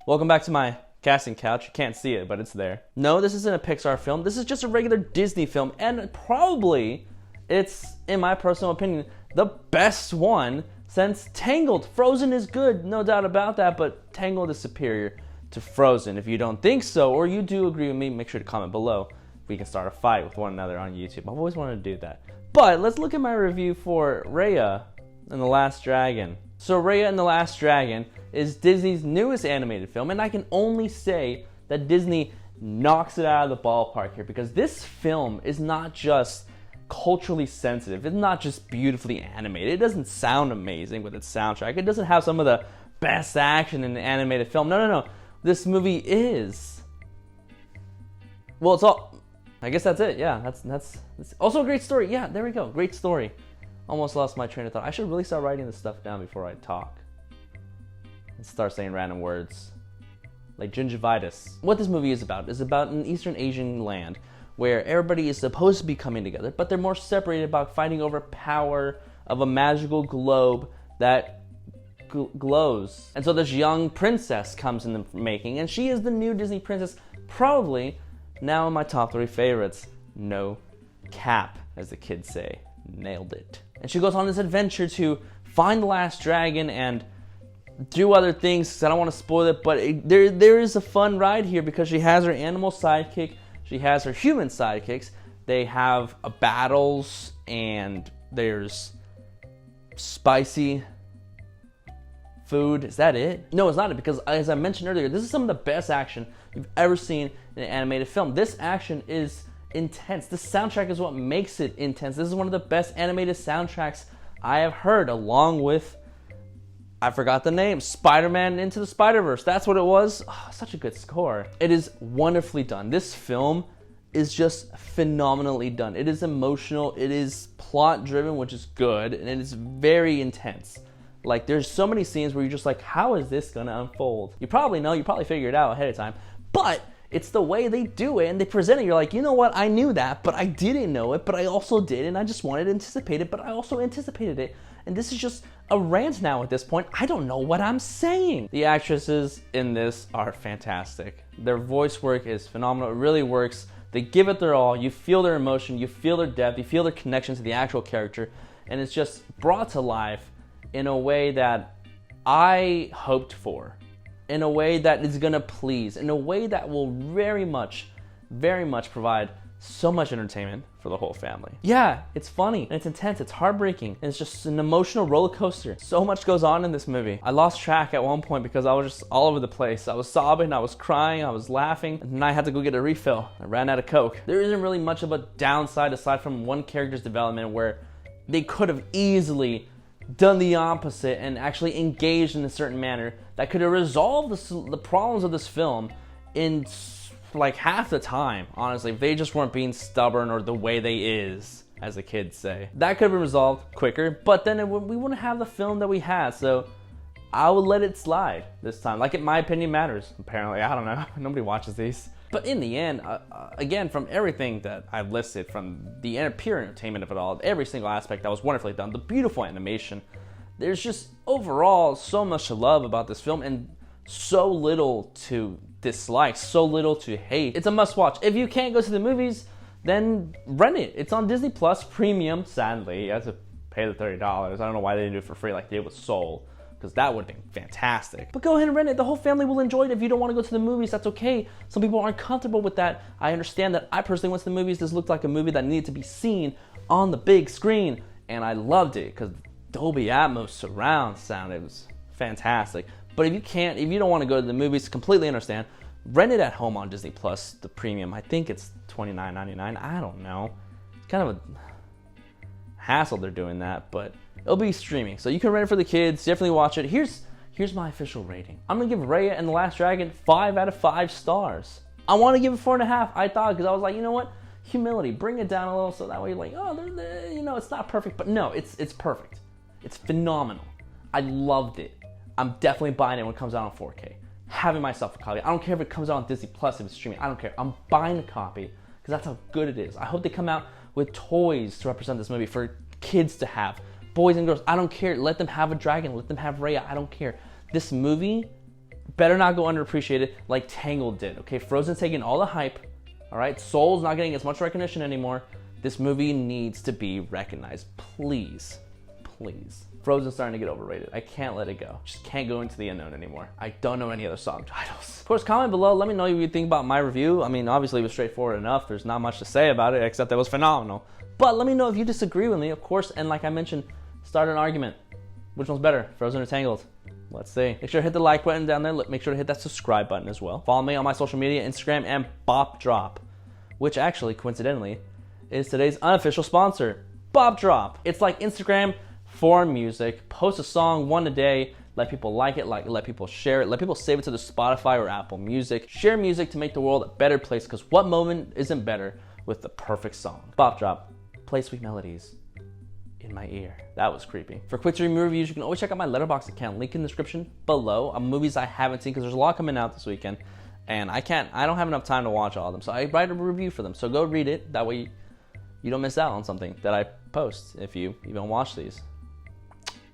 Welcome back to my casting couch. You can't see it, but it's there. No, this isn't a Pixar film. This is just a regular Disney film, and probably it's, in my personal opinion, the best one since Tangled. Frozen is good, no doubt about that, but Tangled is superior to Frozen. If you don't think so, or you do agree with me, make sure to comment below. We can start a fight with one another on YouTube. I've always wanted to do that. But let's look at my review for Raya and the Last Dragon. So Raya and the Last Dragon is Disney's newest animated film, and I can only say that Disney knocks it out of the ballpark here, because this film is not just culturally sensitive. It's not just beautifully animated. It doesn't sound amazing with its soundtrack. It doesn't have some of the best action in an animated film. No. This movie is... Well, it's all... I guess that's it. Yeah, that's also a great story. Yeah, there we go. Great story. Almost lost my train of thought. I should really start writing this stuff down before I talk. And start saying random words. Like gingivitis. What this movie is about an Eastern Asian land where everybody is supposed to be coming together, but they're more separated about fighting over power of a magical globe that glows. And so this young princess comes in the making, and she is the new Disney princess, probably now in my top 3 favorites. No cap, as the kids say. Nailed it. And she goes on this adventure to find the last dragon and do other things, because I don't want to spoil it, but there is a fun ride here, because she has her animal sidekick, she has her human sidekicks, they have battles, and there's spicy food. Is that it? No, it's not it, because as I mentioned earlier, this is some of the best action you've ever seen in an animated film. This action is intense. The soundtrack is what makes it intense. This is one of the best animated soundtracks I have heard, along with, I forgot the name, Spider-Man Into the Spider-Verse. That's what it was. Oh, such a good score. It is wonderfully done. This film is just phenomenally done. It is emotional, it is plot driven, which is good, and it is very intense. Like, there's so many scenes where you're just like, how is this gonna unfold? You probably know, you probably figured it out ahead of time, but it's the way they do it and they present it. You're like, you know what, I knew that, but I didn't know it, but I also did, and I just wanted to anticipate it, but I also anticipated it. And this is just a rant now at this point. I don't know what I'm saying. The actresses in this are fantastic. Their voice work is phenomenal. It really works. They give it their all. You feel their emotion, you feel their depth, you feel their connection to the actual character, and it's just brought to life in a way that I hoped for, in a way that is gonna please, in a way that will very much provide so much entertainment for the whole family. Yeah, it's funny, and it's intense, it's heartbreaking, and it's just an emotional roller coaster. So much goes on in this movie. I lost track at one point because I was just all over the place. I was sobbing, I was crying, I was laughing, and then I had to go get a refill. I ran out of Coke. There isn't really much of a downside aside from one character's development where they could have easily done the opposite and actually engaged in a certain manner that could have resolved the problems of this film in like half the time, honestly, if they just weren't being stubborn, or the way they is, as the kids say. That could have been resolved quicker, but then we wouldn't have the film that we had, so I would let it slide this time. Like, my opinion matters, apparently. I don't know. Nobody watches these. But in the end, again, from everything that I've listed, from the pure entertainment of it all, every single aspect that was wonderfully done, the beautiful animation, there's just overall so much to love about this film, and so little to dislike, so little to hate. It's a must watch. If you can't go to the movies, then rent it. It's on Disney Plus Premium. Sadly, you have to pay the $30. I don't know why they didn't do it for free like they did with Soul, because that would have been fantastic. But go ahead and rent it. The whole family will enjoy it. If you don't want to go to the movies, that's okay. Some people aren't comfortable with that. I understand that. I personally went to the movies. This looked like a movie that needed to be seen on the big screen, and I loved it because Dolby Atmos surround sound, it was fantastic. But if you don't want to go to the movies, completely understand. Rent it at home on Disney Plus, the premium. I think it's $29.99. I don't know. It's kind of a hassle they're doing that, but it'll be streaming. So you can rent it for the kids. Definitely watch it. Here's my official rating. I'm going to give Raya and the Last Dragon 5 out of 5 stars. I want to give it 4.5. I thought, because I was like, you know what? Humility. Bring it down a little so that way you're like, oh, you know, it's not perfect. But no, it's perfect. It's phenomenal. I loved it. I'm definitely buying it when it comes out on 4K. Having myself a copy. I don't care if it comes out on Disney Plus, if it's streaming. I don't care. I'm buying a copy because that's how good it is. I hope they come out with toys to represent this movie for kids to have. Boys and girls, I don't care. Let them have a dragon. Let them have Raya. I don't care. This movie better not go underappreciated like Tangled did, okay? Frozen's taking all the hype, all right? Soul's not getting as much recognition anymore. This movie needs to be recognized. Please, please. Frozen's starting to get overrated. I can't let it go. Just can't go into the unknown anymore. I don't know any other song titles. Of course, comment below. Let me know what you think about my review. I mean, obviously it was straightforward enough. There's not much to say about it except that it was phenomenal. But let me know if you disagree with me, of course. And like I mentioned, start an argument. Which one's better, Frozen or Tangled? Let's see. Make sure to hit the like button down there. Make sure to hit that subscribe button as well. Follow me on my social media, Instagram and Bopdrop, which actually, coincidentally, is today's unofficial sponsor, Bopdrop. It's like Instagram for music. Post a song one a day. Let people like it, let people share it, let people save it to the Spotify or Apple Music. Share music to make the world a better place, because what moment isn't better with the perfect song? Bopdrop, play sweet melodies in my ear. That was creepy. For quick movie reviews, you can always check out my Letterboxd account. Link in the description below. Movies I haven't seen, because there's a lot coming out this weekend, and I don't have enough time to watch all of them, so I write a review for them. So go read it. That way you don't miss out on something that I post if you even watch these.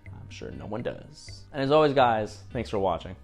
I'm sure no one does. And as always, guys, thanks for watching.